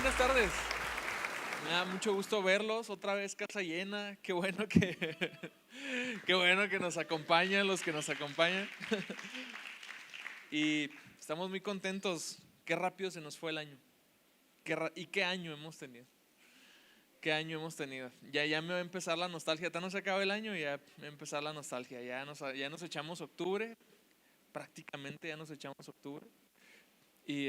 buenas tardes. Me da mucho gusto verlos, otra vez casa llena. Qué bueno que, qué bueno que nos acompañan los que nos acompañan. Y estamos muy contentos. Qué rápido se nos fue el año. ¿Y qué año hemos tenido? ¿Qué año hemos tenido? Ya me va a empezar la nostalgia. Hasta no se acaba el año y ya me va a empezar la nostalgia. Ya nos echamos octubre, prácticamente ya nos echamos octubre. Y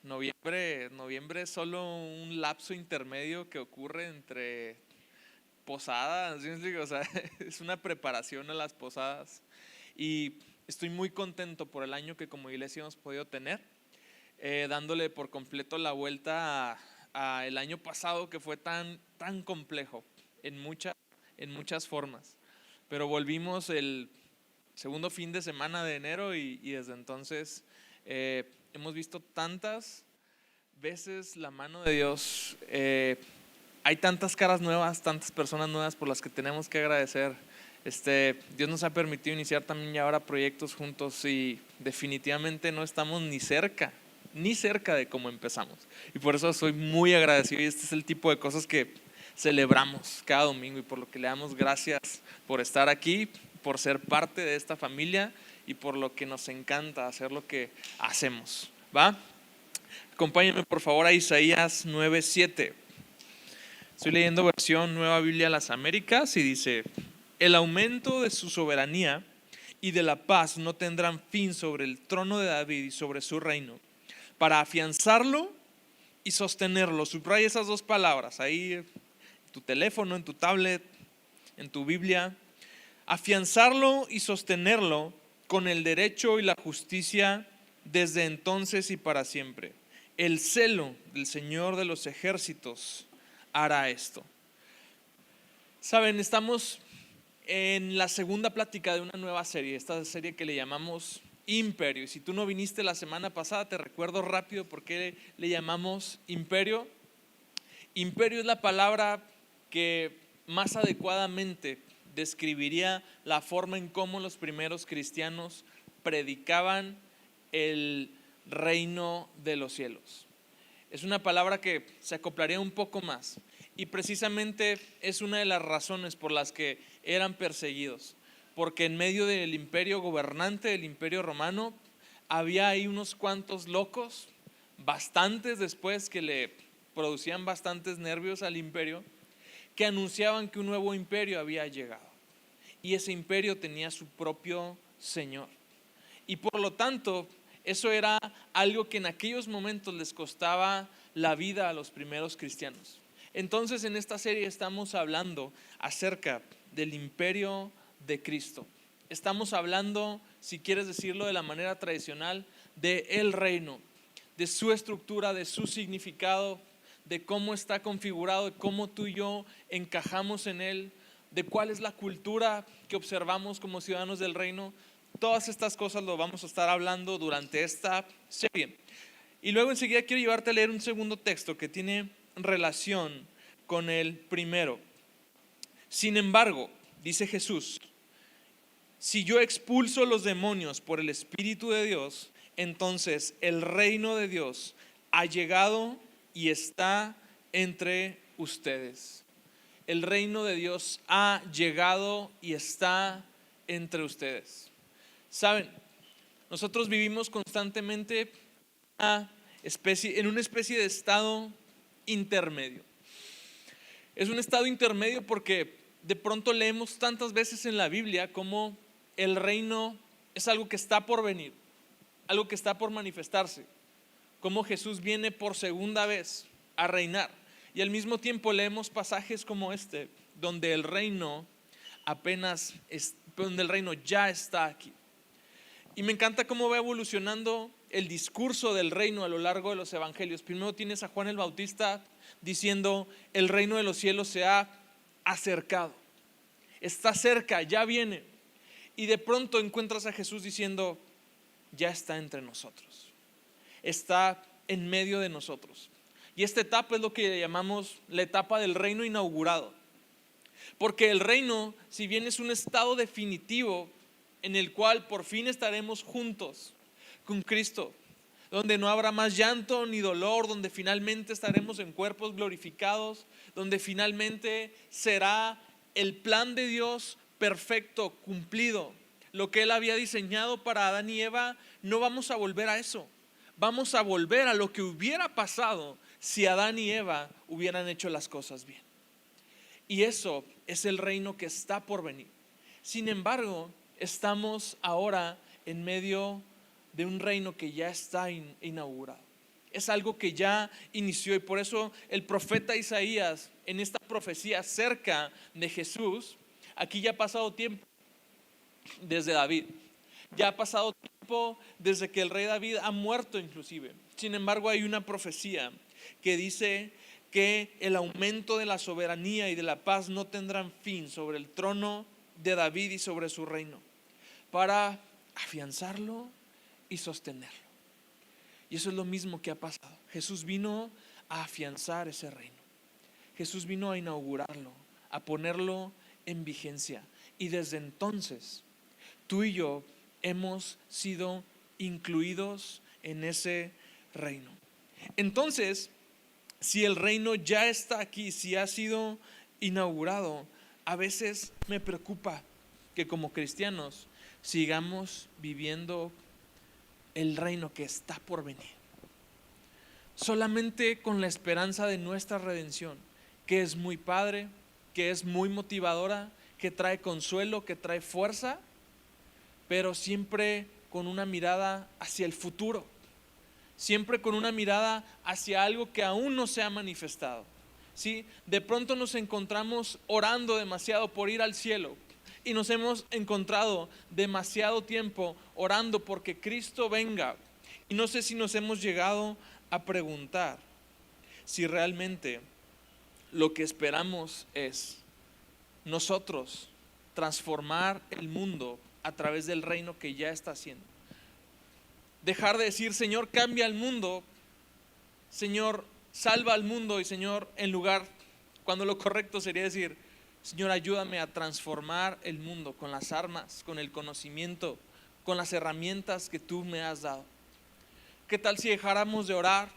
noviembre es solo un lapso intermedio que ocurre entre posadas, ¿sí me explico? O sea, es una preparación a las posadas. Y estoy muy contento por el año que como iglesia hemos podido tener, dándole por completo la vuelta a el año pasado, que fue tan complejo en muchas formas. Pero volvimos el segundo fin de semana de enero y desde entonces hemos visto tantas veces la mano de Dios. Hay tantas caras nuevas, tantas personas nuevas por las que tenemos que agradecer. Dios nos ha permitido iniciar también ya ahora proyectos juntos y definitivamente no estamos ni cerca de cómo empezamos. Y por eso soy muy agradecido y este es el tipo de cosas que celebramos cada domingo y por lo que le damos gracias por estar aquí, por ser parte de esta familia y por lo que nos encanta hacer lo que hacemos. ¿Va? Acompáñenme por favor a Isaías 9:7. Estoy leyendo versión Nueva Biblia Las Américas y dice: el aumento de su soberanía y de la paz no tendrán fin sobre el trono de David y sobre su reino, para afianzarlo y sostenerlo. Subraya esas dos palabras ahí en tu teléfono, en tu tablet, en tu Biblia. Afianzarlo y sostenerlo con el derecho y la justicia desde entonces y para siempre. El celo del Señor de los ejércitos hará esto. Saben, estamos en la segunda plática de una nueva serie, esta serie que le llamamos Imperio. Y si tú no viniste la semana pasada, te recuerdo rápido por qué le llamamos Imperio. Imperio es la palabra que más adecuadamente describiría la forma en cómo los primeros cristianos predicaban el reino de los cielos. Es una palabra que se acoplaría un poco más y precisamente es una de las razones por las que eran perseguidos, porque en medio del imperio gobernante, del imperio romano, había ahí unos cuantos locos, bastantes después, que le producían bastantes nervios al imperio, que anunciaban que un nuevo imperio había llegado y ese imperio tenía su propio señor. Y por lo tanto, eso era algo que en aquellos momentos les costaba la vida a los primeros cristianos. Entonces, en esta serie estamos hablando acerca del imperio de Cristo. Estamos hablando, si quieres decirlo de la manera tradicional, de el reino, de su estructura, de su significado, de cómo está configurado, de cómo tú y yo encajamos en él, de cuál es la cultura que observamos como ciudadanos del reino. Todas estas cosas lo vamos a estar hablando durante esta serie. Y luego enseguida quiero llevarte a leer un segundo texto que tiene relación con el primero. Sin embargo, dice Jesús, si yo expulso los demonios por el Espíritu de Dios, entonces el reino de Dios ha llegado y está entre ustedes. El reino de Dios ha llegado y está entre ustedes. Saben, nosotros vivimos constantemente en una especie de estado intermedio. Es un estado intermedio porque de pronto leemos tantas veces en la Biblia como el reino es algo que está por venir, algo que está por manifestarse, como Jesús viene por segunda vez a reinar. Y al mismo tiempo leemos pasajes como este, donde el reino donde el reino ya está aquí. Y me encanta cómo va evolucionando el discurso del reino a lo largo de los evangelios. Primero tienes a Juan el Bautista diciendo: el reino de los cielos se ha acercado, está cerca, ya viene. Y de pronto encuentras a Jesús diciendo: ya está entre nosotros, está en medio de nosotros. Y esta etapa es lo que llamamos la etapa del reino inaugurado, porque el reino, si bien es un estado definitivo en el cual por fin estaremos juntos con Cristo, donde no habrá más llanto ni dolor, donde finalmente estaremos en cuerpos glorificados, donde finalmente será el plan de Dios perfecto, cumplido. Lo que Él había diseñado para Adán y Eva, no vamos a volver a eso. Vamos a volver a lo que hubiera pasado si Adán y Eva hubieran hecho las cosas bien. Y eso es el reino que está por venir. Sin embargo, estamos ahora en medio de un reino que ya está inaugurado. Es algo que ya inició, y por eso el profeta Isaías, en esta profecía acerca de Jesús, aquí ya ha pasado tiempo desde David, ya ha pasado tiempo desde que el rey David ha muerto inclusive. Sin embargo, hay una profecía que dice que el aumento de la soberanía y de la paz no tendrán fin sobre el trono de David y sobre su reino, para afianzarlo y sostenerlo. Y eso es lo mismo que ha pasado. Jesús vino a afianzar ese reino. Jesús vino a inaugurarlo, a ponerlo en vigencia. Y desde entonces, tú y yo hemos sido incluidos en ese reino. Entonces, si el reino ya está aquí, si ha sido inaugurado, a veces me preocupa que como cristianos sigamos viviendo el reino que está por venir, solamente con la esperanza de nuestra redención, que es muy padre, que es muy motivadora, que trae consuelo, que trae fuerza, pero siempre con una mirada hacia el futuro, siempre con una mirada hacia algo que aún no se ha manifestado. ¿Sí? De pronto nos encontramos orando demasiado por ir al cielo, y nos hemos encontrado demasiado tiempo orando porque Cristo venga, y no sé si nos hemos llegado a preguntar si realmente lo que esperamos es nosotros transformar el mundo a través del reino que ya está haciendo. Dejar de decir, Señor, cambia el mundo, Señor, salva al mundo, y Señor, en lugar, cuando lo correcto sería decir, Señor, ayúdame a transformar el mundo con las armas, con el conocimiento, con las herramientas que tú me has dado. ¿Qué tal si dejáramos de orar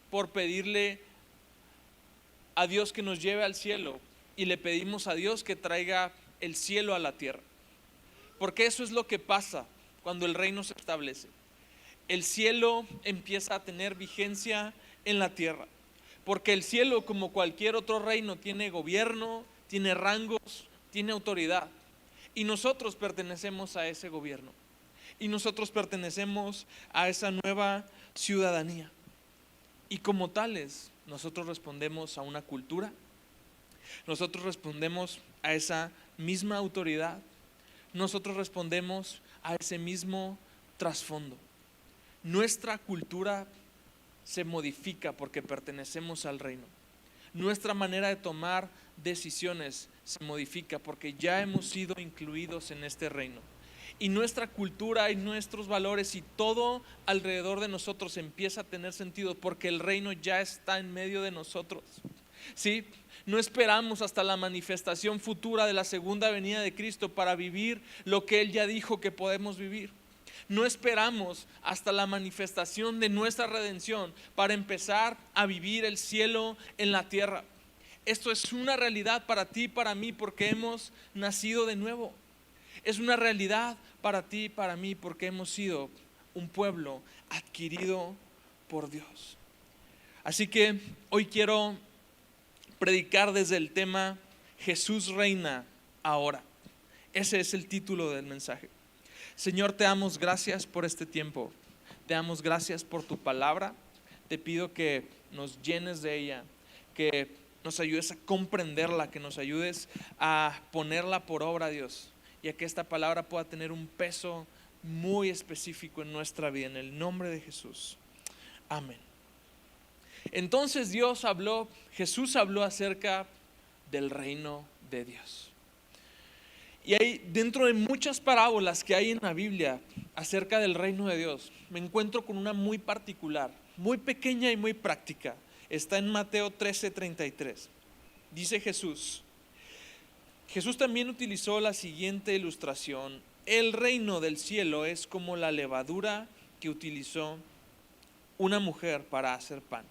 por pedirle a Dios que nos lleve al cielo y le pedimos a Dios que traiga el cielo a la tierra? Porque eso es lo que pasa cuando el reino se establece. El cielo empieza a tener vigencia en la tierra, porque el cielo, como cualquier otro reino, tiene gobierno, tiene rangos, tiene autoridad, y nosotros pertenecemos a ese gobierno, y nosotros pertenecemos a esa nueva ciudadanía, y como tales nosotros respondemos a una cultura, nosotros respondemos a esa misma autoridad, nosotros respondemos a ese mismo trasfondo. Nuestra cultura se modifica porque pertenecemos al reino. Nuestra manera de tomar decisiones se modifica porque ya hemos sido incluidos en este reino. Y nuestra cultura y nuestros valores y todo alrededor de nosotros empieza a tener sentido porque el reino ya está en medio de nosotros. ¿Sí? No esperamos hasta la manifestación futura de la segunda venida de Cristo para vivir lo que Él ya dijo que podemos vivir. No esperamos hasta la manifestación de nuestra redención para empezar a vivir el cielo en la tierra. Esto es una realidad para ti y para mí porque hemos nacido de nuevo. Es una realidad para ti y para mí porque hemos sido un pueblo adquirido por Dios. Así que hoy quiero predicar desde el tema Jesús reina ahora. Ese es el título del mensaje. Señor, te damos gracias por este tiempo. Te damos gracias por tu palabra. Te pido que nos llenes de ella, que nos ayudes a comprenderla, que nos ayudes a ponerla por obra, Dios, y a que esta palabra pueda tener un peso muy específico en nuestra vida, en el nombre de Jesús. Amén. Entonces Jesús habló acerca del reino de Dios. Y hay, dentro de muchas parábolas que hay en la Biblia acerca del reino de Dios, me encuentro con una muy particular, muy pequeña y muy práctica. Está en Mateo 13:33. Dice Jesús también utilizó la siguiente ilustración: el reino del cielo es como la levadura que utilizó una mujer para hacer pan.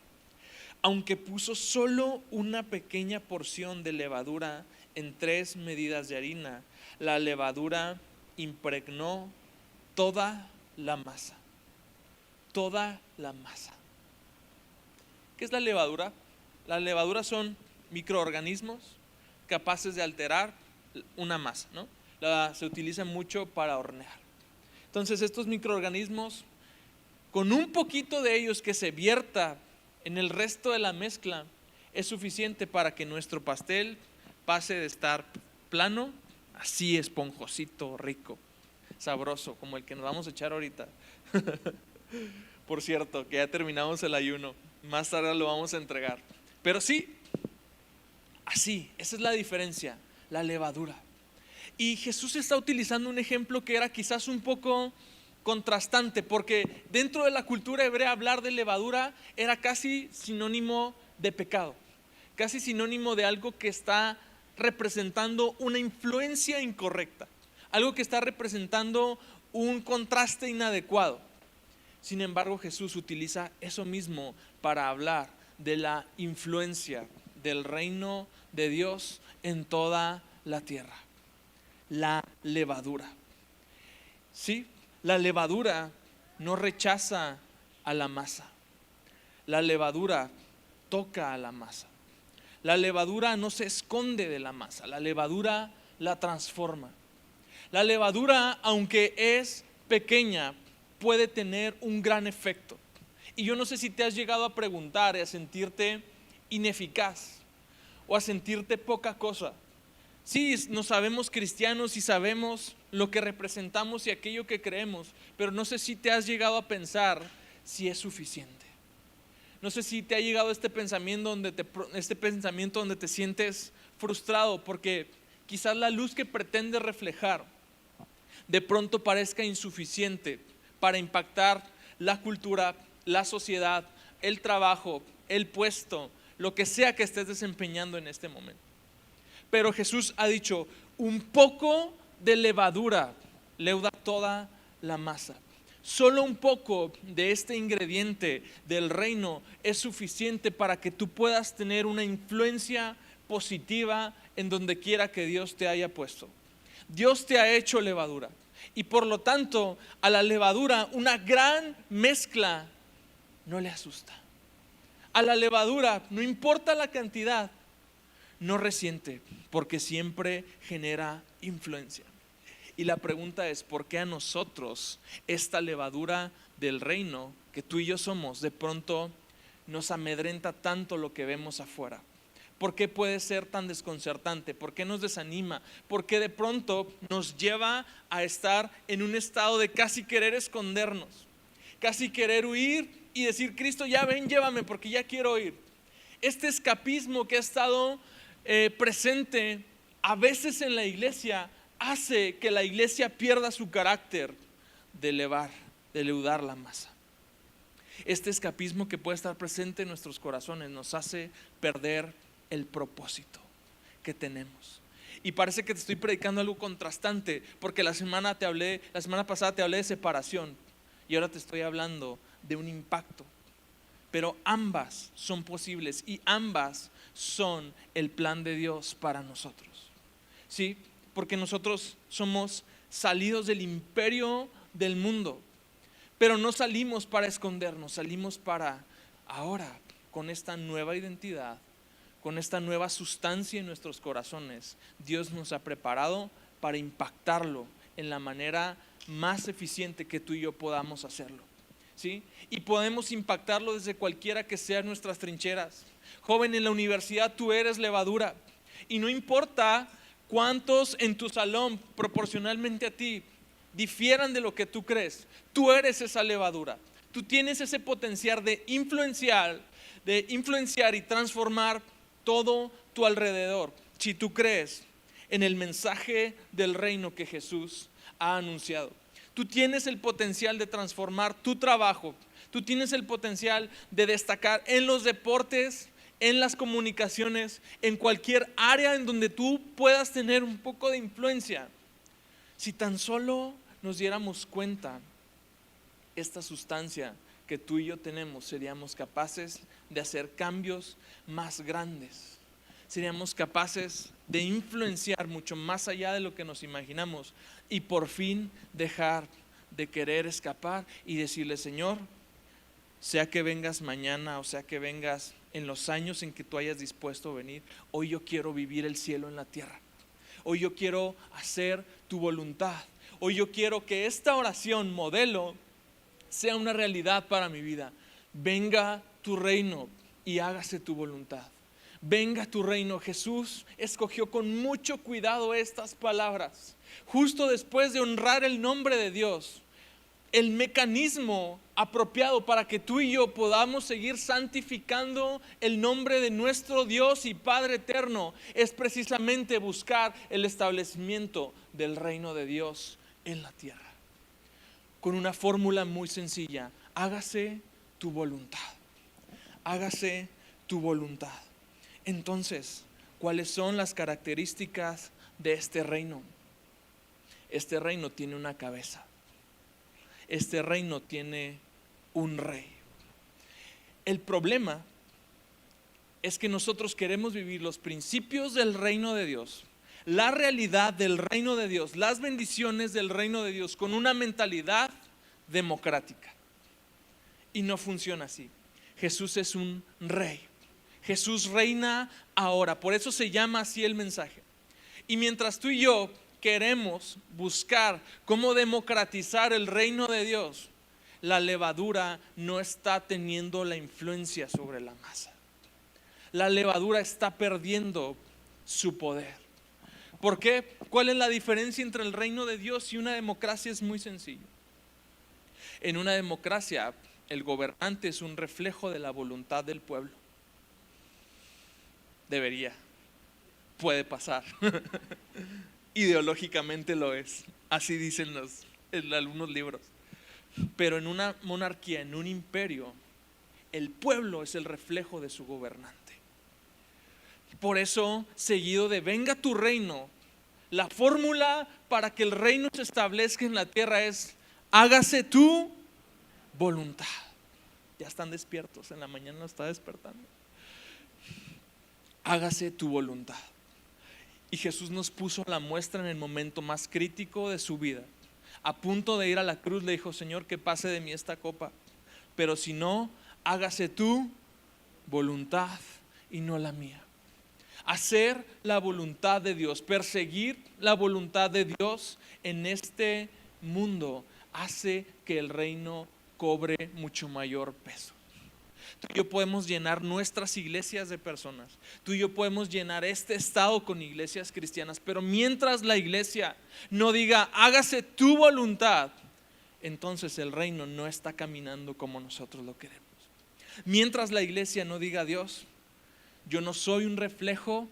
Aunque puso solo una pequeña porción de levadura en 3 medidas de harina, la levadura impregnó toda la masa. Toda la masa. ¿Qué es la levadura? La levadura son microorganismos capaces de alterar una masa, ¿no? Se utiliza mucho para hornear. Entonces estos microorganismos, con un poquito de ellos que se vierta en el resto de la mezcla, es suficiente para que nuestro pastel pase de estar plano, así esponjosito, rico, sabroso, como el que nos vamos a echar ahorita. Por cierto, que ya terminamos el ayuno, más tarde lo vamos a entregar. Pero sí, así, esa es la diferencia, la levadura. Y Jesús está utilizando un ejemplo que era quizás un poco contrastante, porque dentro de la cultura hebrea hablar de levadura era casi sinónimo de pecado, casi sinónimo de algo que está representando una influencia incorrecta, algo que está representando un contraste inadecuado. Sin embargo, Jesús utiliza eso mismo para hablar de la influencia del reino de Dios en toda la tierra. La levadura. Sí, la levadura no rechaza a la masa. La levadura toca a la masa. La levadura no se esconde de la masa. La levadura la transforma. La levadura, aunque es pequeña, puede tener un gran efecto. Y yo no sé si te has llegado a preguntar y a sentirte ineficaz o a sentirte poca cosa. Sí, nos sabemos cristianos y sabemos lo que representamos y aquello que creemos, pero no sé si te has llegado a pensar si es suficiente. No sé si te ha llegado este pensamiento donde te sientes frustrado porque quizás la luz que pretende reflejar de pronto parezca insuficiente para impactar la cultura, la sociedad, el trabajo, el puesto, lo que sea que estés desempeñando en este momento. Pero Jesús ha dicho, un poco de levadura leuda toda la masa. Solo un poco de este ingrediente del reino es suficiente para que tú puedas tener una influencia positiva en donde quiera que Dios te haya puesto. Dios te ha hecho levadura y por lo tanto a la levadura una gran mezcla no le asusta. A la levadura, no importa la cantidad, no resiente porque siempre genera influencia. Y la pregunta es, ¿por qué a nosotros esta levadura del reino que tú y yo somos de pronto nos amedrenta tanto lo que vemos afuera? ¿Por qué puede ser tan desconcertante? ¿Por qué nos desanima? ¿Por qué de pronto nos lleva a estar en un estado de casi querer escondernos? Casi querer huir y decir, Cristo, ya ven, llévame porque ya quiero ir. Este escapismo que ha estado presente a veces en la iglesia hace que la iglesia pierda su carácter de leudar la masa. Este escapismo que puede estar presente en nuestros corazones nos hace perder el propósito que tenemos. Y parece que te estoy predicando algo contrastante, porque la semana pasada te hablé de separación y ahora te estoy hablando de un impacto. Pero ambas son posibles y ambas son el plan de Dios para nosotros. ¿Sí? Porque nosotros somos salidos del imperio del mundo, pero no salimos para escondernos, salimos para ahora, con esta nueva identidad, con esta nueva sustancia en nuestros corazones, Dios nos ha preparado para impactarlo en la manera más eficiente que tú y yo podamos hacerlo. ¿Sí? Y podemos impactarlo desde cualquiera que sean nuestras trincheras. Joven, en la universidad tú eres levadura y no importa cuántos en tu salón proporcionalmente a ti difieran de lo que tú crees, tú eres esa levadura. Tú tienes ese potencial de influenciar y transformar todo tu alrededor si tú crees en el mensaje del reino que Jesús ha anunciado. Tú tienes el potencial de transformar tu trabajo. Tú tienes el potencial de destacar en los deportes, en las comunicaciones, en cualquier área en donde tú puedas tener un poco de influencia. Si tan solo nos diéramos cuenta esta sustancia que tú y yo tenemos, seríamos capaces de hacer cambios más grandes. Seríamos capaces de influenciar mucho más allá de lo que nos imaginamos y por fin dejar de querer escapar y decirle: Señor, sea que vengas mañana o sea que vengas en los años en que tú hayas dispuesto a venir, hoy yo quiero vivir el cielo en la tierra. Hoy yo quiero hacer tu voluntad. Hoy yo quiero que esta oración modelo sea una realidad para mi vida. Venga tu reino y hágase tu voluntad. Venga tu reino. Jesús escogió con mucho cuidado estas palabras. Justo después de honrar el nombre de Dios, el mecanismo apropiado para que tú y yo podamos seguir santificando el nombre de nuestro Dios y Padre eterno es precisamente buscar el establecimiento del reino de Dios en la tierra. Con una fórmula muy sencilla: hágase tu voluntad. Hágase tu voluntad. Entonces, ¿cuáles son las características de este reino? Este reino tiene una cabeza. Este reino tiene un rey. El problema es que nosotros queremos vivir los principios del reino de Dios, la realidad del reino de Dios, las bendiciones del reino de Dios con una mentalidad democrática. Y no funciona así. Jesús es un rey. Jesús reina ahora. Por eso se llama así el mensaje. Y mientras tú y yo queremos buscar cómo democratizar el reino de Dios, la levadura no está teniendo la influencia sobre la masa. La levadura está perdiendo su poder. ¿Por qué? ¿Cuál es la diferencia entre el reino de Dios y una democracia? Es muy sencillo. En una democracia, el gobernante es un reflejo de la voluntad del pueblo. Debería, puede pasar. Ideológicamente lo es, así dicen en algunos libros. Pero en una monarquía, en un imperio, el pueblo es el reflejo de su gobernante. Por eso, seguido de venga tu reino, la fórmula para que el reino se establezca en la tierra es: hágase tu voluntad. Ya están despiertos, en la mañana lo está despertando. Hágase tu voluntad. Y Jesús nos puso la muestra en el momento más crítico de su vida. A punto de ir a la cruz le dijo: Señor, que pase de mí esta copa, pero si no, hágase tu voluntad y no la mía. Hacer la voluntad de Dios, perseguir la voluntad de Dios en este mundo hace que el reino cobre mucho mayor peso. Tú y yo podemos llenar nuestras iglesias de personas. Tú y yo podemos llenar este estado con iglesias cristianas. Pero mientras la iglesia no diga: hágase tu voluntad, entonces el reino no está caminando como nosotros lo queremos. Mientras la iglesia no diga: Dios, yo no soy un reflejo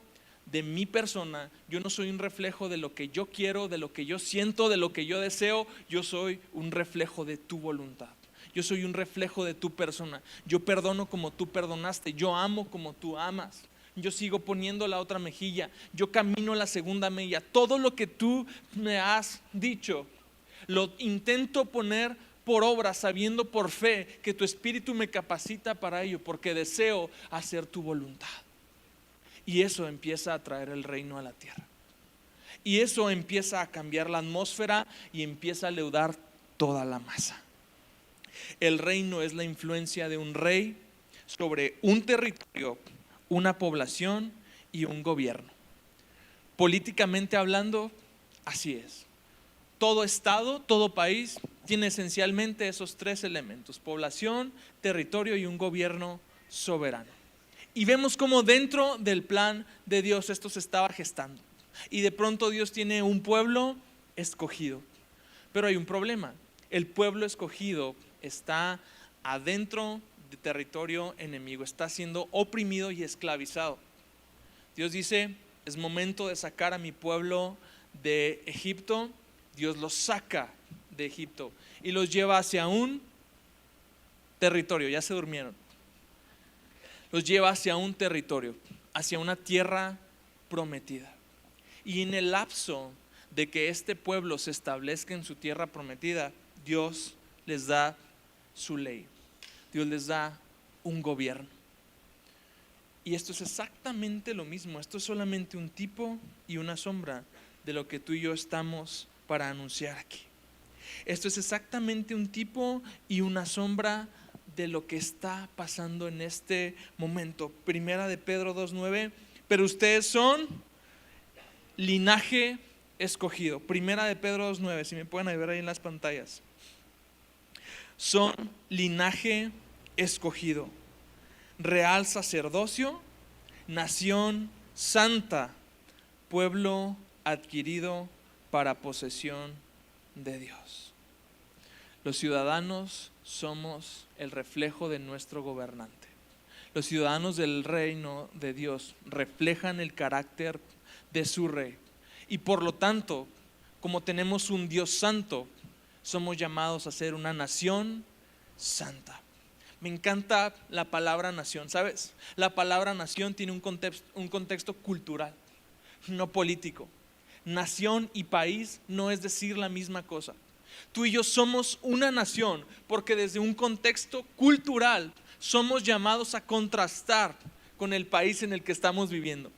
de mi persona, yo no soy un reflejo de lo que yo quiero, de lo que yo siento, de lo que yo deseo, yo soy un reflejo de tu voluntad. Yo soy un reflejo de tu persona. Yo perdono como tú perdonaste. Yo amo como tú amas. Yo sigo poniendo la otra mejilla. Yo camino la segunda milla. Todo lo que tú me has dicho, lo intento poner por obra, sabiendo por fe que tu espíritu me capacita para ello, porque deseo hacer tu voluntad. Y eso empieza a traer el reino a la tierra. Y eso empieza a cambiar la atmósfera y empieza a leudar toda la masa. El reino es la influencia de un rey sobre un territorio, una población y un gobierno. Políticamente hablando, así es. Todo estado, todo país tiene esencialmente esos tres elementos: población, territorio y un gobierno soberano. Y vemos cómo dentro del plan de Dios esto se estaba gestando. Y de pronto Dios tiene un pueblo escogido. Pero hay un problema: el pueblo escogido está adentro de territorio enemigo, está siendo oprimido y esclavizado. Dios dice: es momento de sacar a mi pueblo de Egipto. Dios los saca de Egipto y los lleva hacia un territorio. Ya se durmieron. Los lleva hacia un territorio, hacia una tierra prometida. Y en el lapso de que este pueblo se establezca en su tierra prometida, Dios les da su ley. Dios les da un gobierno. Y esto es exactamente lo mismo. Esto es solamente un tipo y una sombra de lo que tú y yo estamos para anunciar aquí. Esto es exactamente un tipo y una sombra de lo que está pasando en este momento. Primera de Pedro 2:9. Pero ustedes son linaje escogido. Primera de Pedro 2:9. Si me pueden ver ahí en las pantallas. Son linaje escogido, real sacerdocio, nación santa, pueblo adquirido para posesión de Dios. Los ciudadanos somos el reflejo de nuestro gobernante. Los ciudadanos del reino de Dios reflejan el carácter de su rey. Y por lo tanto, como tenemos un Dios santo, somos llamados a ser una nación santa. Me encanta la palabra nación, ¿sabes? La palabra nación tiene un contexto cultural, no político. Nación y país no es decir la misma cosa. Tú y yo somos una nación porque desde un contexto cultural somos llamados a contrastar con el país en el que estamos viviendo.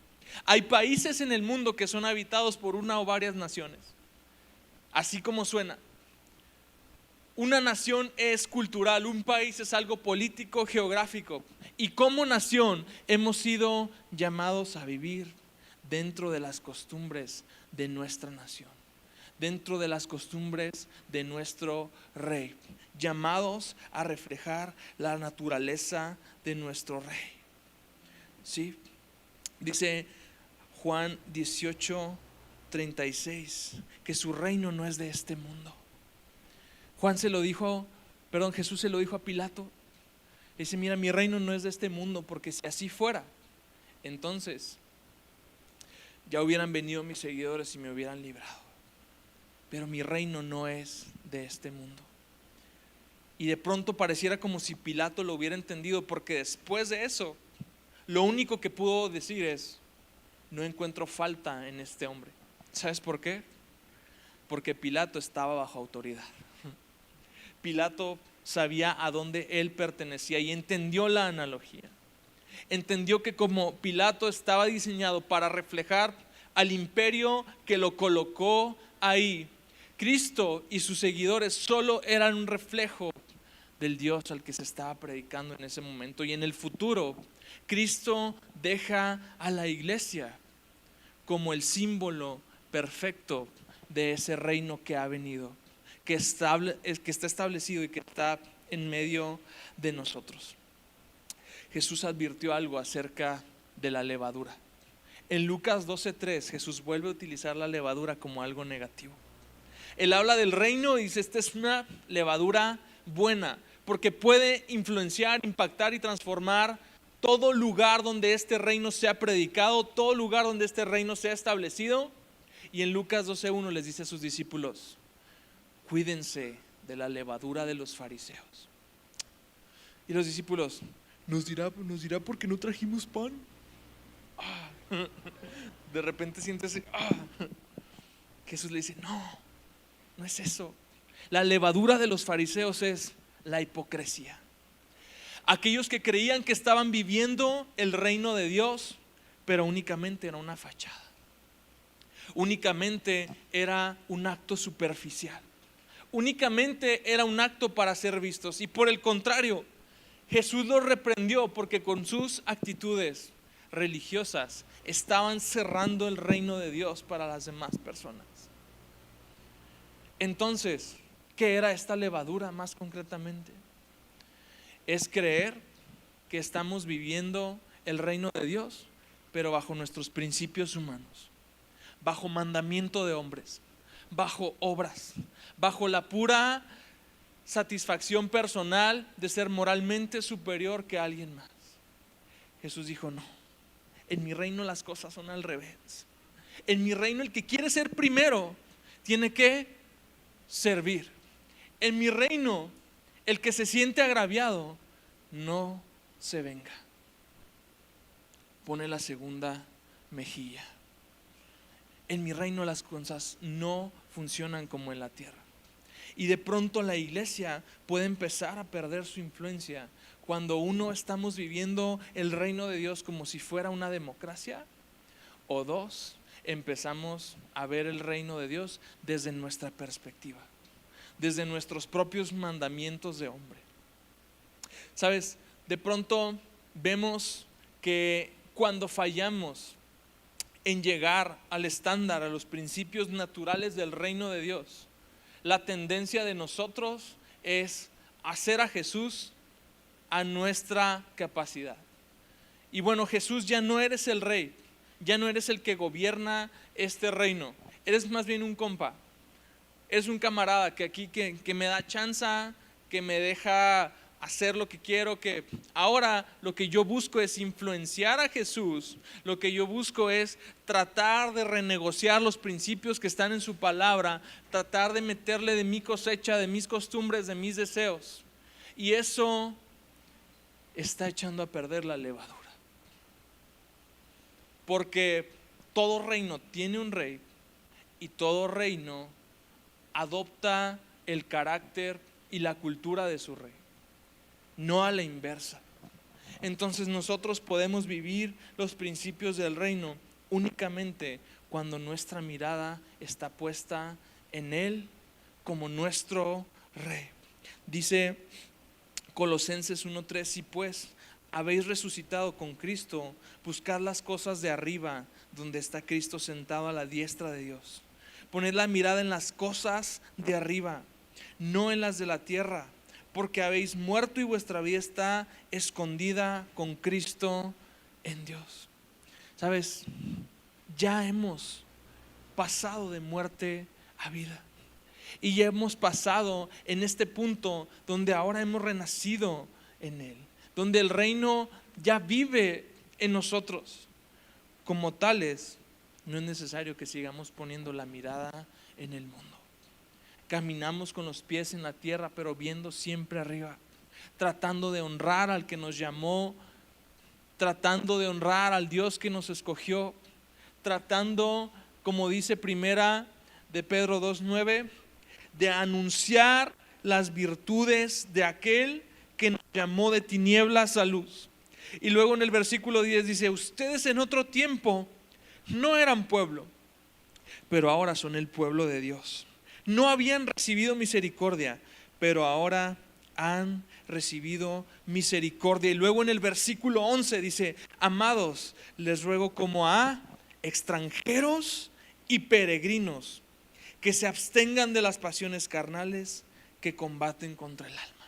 Hay países en el mundo que son habitados por una o varias naciones, así como suena. Una nación es cultural, un país es algo político, geográfico. Y como nación hemos sido llamados a vivir dentro de las costumbres de nuestra nación, dentro de las costumbres de nuestro rey, llamados a reflejar la naturaleza de nuestro rey. ¿Sí? Dice Juan 18:36 que su reino no es de este mundo. Jesús se lo dijo a Pilato. Dice, mira, mi reino no es de este mundo, porque si así fuera, entonces ya hubieran venido mis seguidores y me hubieran librado. Pero mi reino no es de este mundo. Y de pronto pareciera como si Pilato lo hubiera entendido, porque después de eso, lo único que pudo decir es, no encuentro falta en este hombre. ¿Sabes por qué? Porque Pilato estaba bajo autoridad. Pilato sabía a dónde él pertenecía y entendió la analogía. Entendió que como Pilato estaba diseñado para reflejar al imperio que lo colocó ahí, Cristo y sus seguidores solo eran un reflejo del Dios al que se estaba predicando en ese momento. Y en el futuro, Cristo deja a la iglesia como el símbolo perfecto de ese reino que ha venido, que está establecido y que está en medio de nosotros. Jesús advirtió algo acerca de la levadura. En Lucas 12:3 Jesús vuelve a utilizar la levadura como algo negativo. Él habla del reino y dice, esta es una levadura buena, porque puede influenciar, impactar y transformar todo lugar donde este reino sea predicado, todo lugar donde este reino sea establecido. Y en Lucas 12:1 les dice a sus discípulos, cuídense de la levadura de los fariseos. Y los discípulos, ¿nos dirá por qué no trajimos pan? De repente sientes Jesús le dice, no es eso. La levadura de los fariseos es la hipocresía. Aquellos que creían que estaban viviendo el reino de Dios, pero únicamente era una fachada. Únicamente era un acto superficial. Únicamente era un acto para ser vistos. Y por el contrario, Jesús los reprendió porque con sus actitudes religiosas estaban cerrando el reino de Dios para las demás personas. Entonces, ¿qué era esta levadura más concretamente? Es creer que estamos viviendo el reino de Dios, pero bajo nuestros principios humanos, bajo mandamiento de hombres, bajo obras, bajo la pura satisfacción personal de ser moralmente superior que alguien más. Jesús dijo, no, en mi reino las cosas son al revés. En mi reino el que quiere ser primero tiene que servir. En mi reino el que se siente agraviado no se venga. Pone la segunda mejilla. En mi reino las cosas no funcionan como en la tierra. Y de pronto la iglesia puede empezar a perder su influencia cuando uno, estamos viviendo el reino de Dios como si fuera una democracia, o dos, empezamos a ver el reino de Dios desde nuestra perspectiva, desde nuestros propios mandamientos de hombre. ¿Sabes? De pronto vemos que cuando fallamos en llegar al estándar, a los principios naturales del reino de Dios, la tendencia de nosotros es hacer a Jesús a nuestra capacidad. Y bueno, Jesús, ya no eres el rey, ya no eres el que gobierna este reino, eres más bien un compa, eres un camarada que aquí que me da chance, que me deja hacer lo que quiero, que ahora lo que yo busco es influenciar a Jesús, lo que yo busco es tratar de renegociar los principios que están en su palabra, tratar de meterle de mi cosecha, de mis costumbres, de mis deseos, y eso está echando a perder la levadura, porque todo reino tiene un rey y todo reino adopta el carácter y la cultura de su rey, no a la inversa. Entonces nosotros podemos vivir los principios del reino únicamente cuando nuestra mirada está puesta en Él como nuestro rey. Dice Colosenses 1:3: si pues habéis resucitado con Cristo, buscad las cosas de arriba, donde está Cristo sentado a la diestra de Dios. Poned la mirada en las cosas de arriba, no en las de la tierra, porque habéis muerto y vuestra vida está escondida con Cristo en Dios. ¿Sabes? Ya hemos pasado de muerte a vida. Y ya hemos pasado en este punto donde ahora hemos renacido en Él, donde el reino ya vive en nosotros. Como tales, no es necesario que sigamos poniendo la mirada en el mundo. Caminamos con los pies en la tierra, pero viendo siempre arriba, tratando de honrar al que nos llamó, tratando de honrar al Dios que nos escogió, tratando, como dice primera de Pedro 2:9, de anunciar las virtudes de aquel que nos llamó de tinieblas a luz. Y luego en el versículo 10 dice: ustedes en otro tiempo no eran pueblo, pero ahora son el pueblo de Dios. No habían recibido misericordia, pero ahora han recibido misericordia. Y luego en el versículo 11 dice: amados, les ruego como a extranjeros y peregrinos, que se abstengan de las pasiones carnales que combaten contra el alma.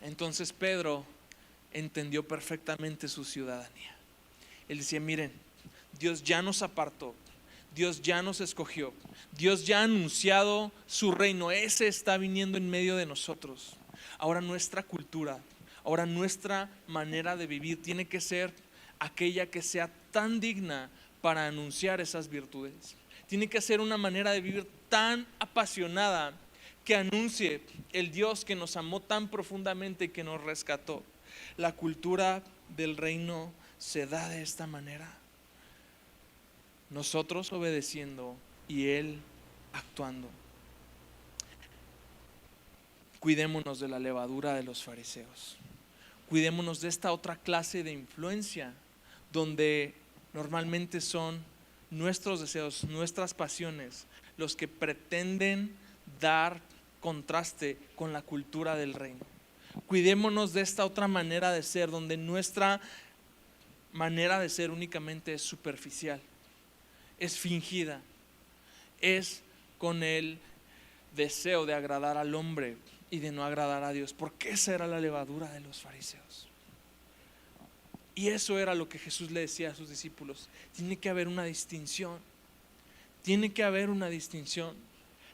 Entonces Pedro entendió perfectamente su ciudadanía. Él decía: miren, Dios ya nos apartó, Dios ya nos escogió, Dios ya ha anunciado su reino, ese está viniendo en medio de nosotros. Ahora nuestra cultura, ahora nuestra manera de vivir tiene que ser aquella que sea tan digna para anunciar esas virtudes. Tiene que ser una manera de vivir tan apasionada que anuncie el Dios que nos amó tan profundamente y que nos rescató. La cultura del reino se da de esta manera: nosotros obedeciendo y Él actuando. Cuidémonos de la levadura de los fariseos. Cuidémonos de esta otra clase de influencia, donde normalmente son nuestros deseos, nuestras pasiones, los que pretenden dar contraste con la cultura del reino. Cuidémonos de esta otra manera de ser, donde nuestra manera de ser únicamente es superficial, es fingida, es con el deseo de agradar al hombre y de no agradar a Dios, porque esa era la levadura de los fariseos. Y eso era lo que Jesús le decía a sus discípulos: tiene que haber una distinción, tiene que haber una distinción.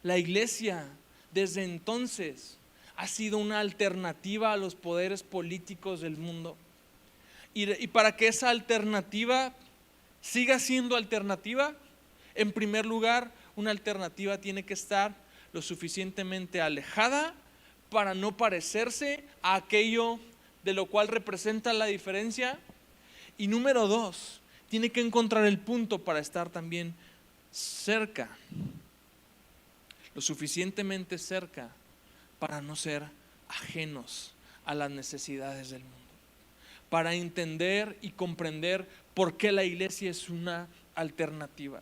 La iglesia desde entonces ha sido una alternativa a los poderes políticos del mundo. Y para que esa alternativa siga siendo alternativa, en primer lugar, una alternativa tiene que estar lo suficientemente alejada para no parecerse a aquello de lo cual representa la diferencia. Y número dos, tiene que encontrar el punto para estar también cerca, lo suficientemente cerca para no ser ajenos a las necesidades del mundo, para entender y comprender por qué la iglesia es una alternativa.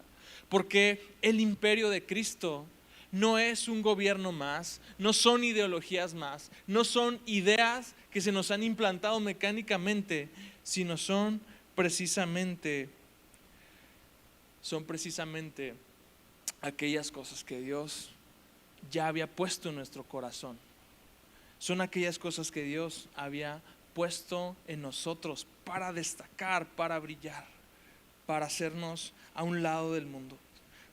Porque el imperio de Cristo no es un gobierno más, no son ideologías más, no son ideas que se nos han implantado mecánicamente, sino son precisamente aquellas cosas que Dios ya había puesto en nuestro corazón. Son aquellas cosas que Dios había puesto en nosotros para destacar, para brillar, para hacernos a un lado del mundo.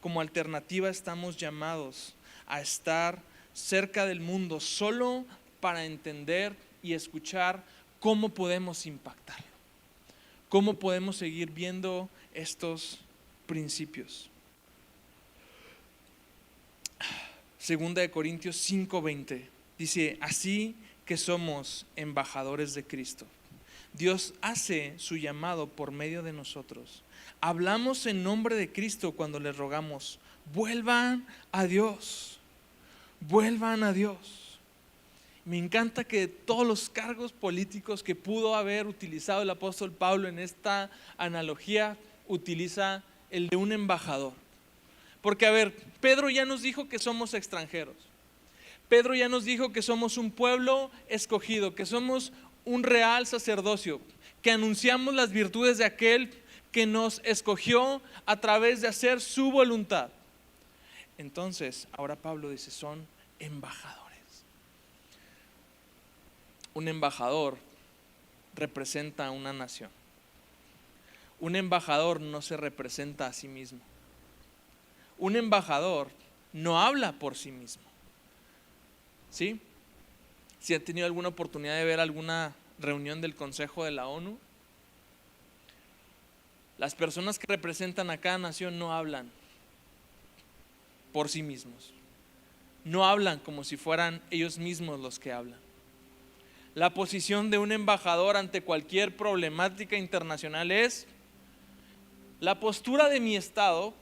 Como alternativa estamos llamados a estar cerca del mundo solo para entender y escuchar cómo podemos impactarlo, cómo podemos seguir viendo estos principios. Segunda de Corintios 5:20 dice: así que somos embajadores de Cristo. Dios hace su llamado por medio de nosotros. Hablamos en nombre de Cristo cuando les rogamos: vuelvan a Dios, vuelvan a Dios. Me encanta que todos los cargos políticos que pudo haber utilizado el apóstol Pablo en esta analogía, utiliza el de un embajador. Porque a ver, Pedro ya nos dijo que somos extranjeros. Pedro ya nos dijo que somos un pueblo escogido, que somos un real sacerdocio, que anunciamos las virtudes de aquel que nos escogió a través de hacer su voluntad. Entonces, ahora Pablo dice: son embajadores. Un embajador representa a una nación. Un embajador no se representa a sí mismo. Un embajador no habla por sí mismo. ¿Sí? Si han tenido alguna oportunidad de ver alguna reunión del Consejo de la ONU, las personas que representan a cada nación no hablan por sí mismos. No hablan como si fueran ellos mismos los que hablan. La posición de un embajador ante cualquier problemática internacional es: la postura de mi estado,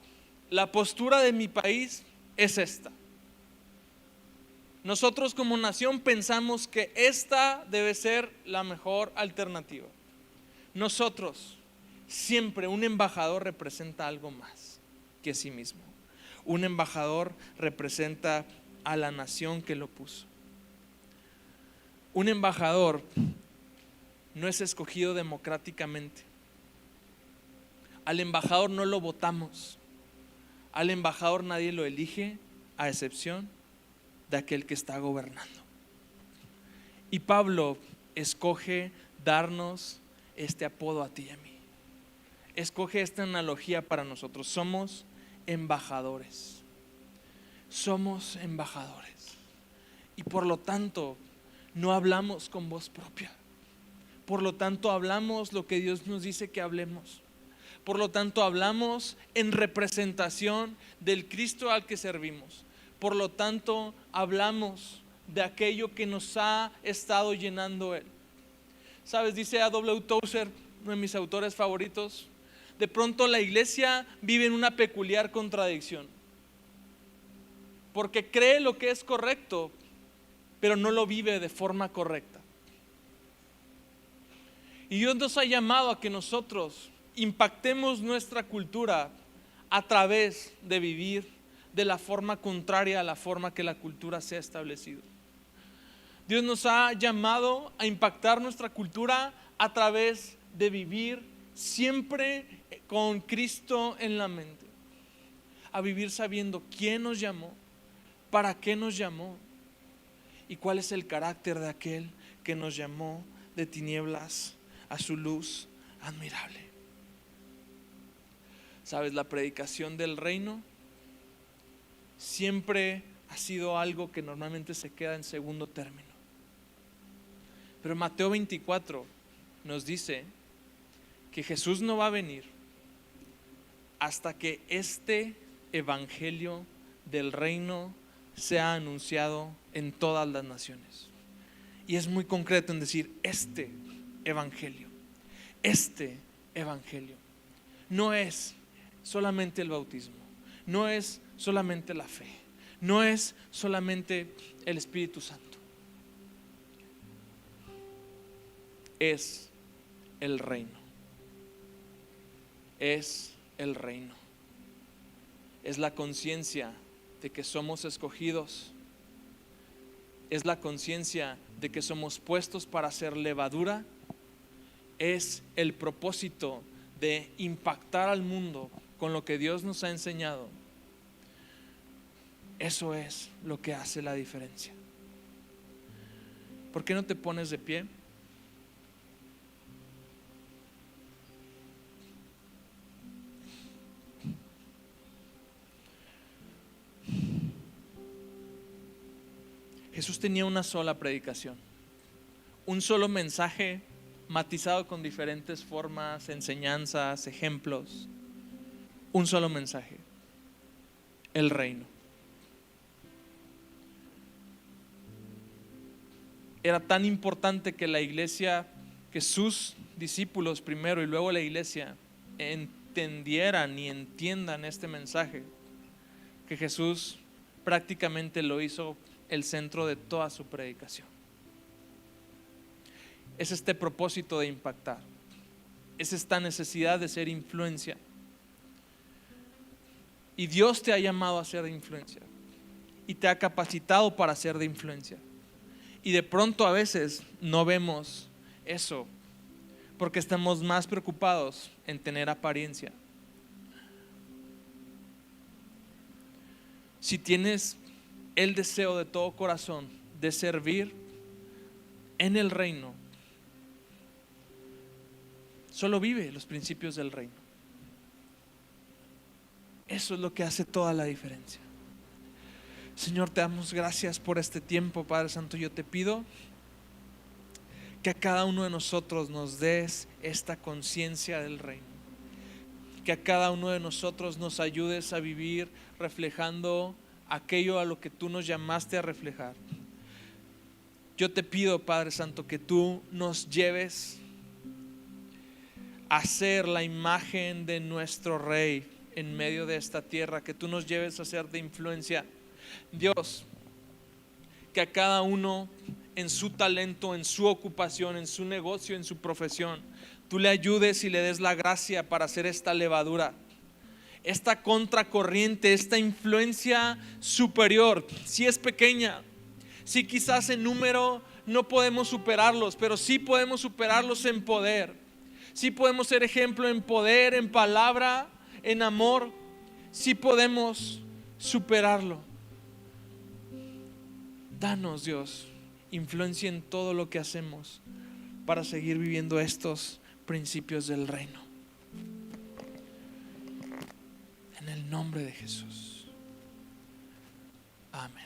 la postura de mi país es esta. Nosotros como nación pensamos que esta debe ser la mejor alternativa. Nosotros, siempre un embajador representa algo más que sí mismo. Un embajador representa a la nación que lo puso. Un embajador no es escogido democráticamente. Al embajador no lo votamos. Al embajador nadie lo elige, a excepción de aquel que está gobernando. Y Pablo escoge darnos este apodo a ti y a mí. Escoge esta analogía para nosotros. Somos embajadores. Somos embajadores. Y por lo tanto, no hablamos con voz propia. Por lo tanto, hablamos lo que Dios nos dice que hablemos. Por lo tanto, hablamos en representación del Cristo al que servimos. Por lo tanto, hablamos de aquello que nos ha estado llenando Él. ¿Sabes? Dice A.W. Tozer, uno de mis autores favoritos: de pronto la iglesia vive en una peculiar contradicción, porque cree lo que es correcto, pero no lo vive de forma correcta. Y Dios nos ha llamado a que nosotros impactemos nuestra cultura a través de vivir de la forma contraria a la forma que la cultura se ha establecido. Dios nos ha llamado a impactar nuestra cultura a través de vivir siempre con Cristo en la mente, a vivir sabiendo quién nos llamó, para qué nos llamó y cuál es el carácter de aquel que nos llamó de tinieblas a su luz admirable. ¿Sabes? La predicación del reino siempre ha sido algo que normalmente se queda en segundo término. Pero Mateo 24 nos dice que Jesús no va a venir hasta que este evangelio del reino sea anunciado en todas las naciones. Y es muy concreto en decir este evangelio. Este evangelio no es solamente el bautismo, no es solamente la fe, no es solamente el Espíritu Santo. es el reino. Es el reino. Es la conciencia de que somos escogidos. Es la conciencia de que somos puestos para ser levadura. Es el propósito de impactar al mundo con lo que Dios nos ha enseñado. Eso es lo que hace la diferencia. ¿Por qué no te pones de pie? Jesús tenía una sola predicación, un solo mensaje matizado con diferentes formas, enseñanzas, ejemplos. Un solo mensaje: el reino. Era tan importante que la iglesia, que sus discípulos primero y luego la iglesia entendieran y entiendan este mensaje, que Jesús prácticamente lo hizo el centro de toda su predicación. Es este propósito de impactar, es esta necesidad de ser influencia. Y Dios te ha llamado a ser de influencia y te ha capacitado para ser de influencia. Y de pronto a veces no vemos eso porque estamos más preocupados en tener apariencia. Si tienes el deseo de todo corazón de servir en el reino, solo vive los principios del reino. Eso es lo que hace toda la diferencia. Señor, te damos gracias por este tiempo, Padre Santo. Yo te pido que a cada uno de nosotros nos des esta conciencia del reino, que a cada uno de nosotros nos ayudes a vivir reflejando aquello a lo que tú nos llamaste a reflejar. Yo te pido, Padre Santo, que tú nos lleves a ser la imagen de nuestro Rey en medio de esta tierra, que tú nos lleves a ser de influencia. Dios, que a cada uno en su talento, en su ocupación, en su negocio, en su profesión, tú le ayudes y le des la gracia para hacer esta levadura, esta contracorriente, esta influencia superior. Si es pequeña, si quizás en número no podemos superarlos, pero sí podemos superarlos en poder. Sí podemos ser ejemplo en poder, en palabra, en amor. Sí podemos superarlo. Danos, Dios, influencia en todo lo que hacemos para seguir viviendo estos principios del reino. En el nombre de Jesús. Amén.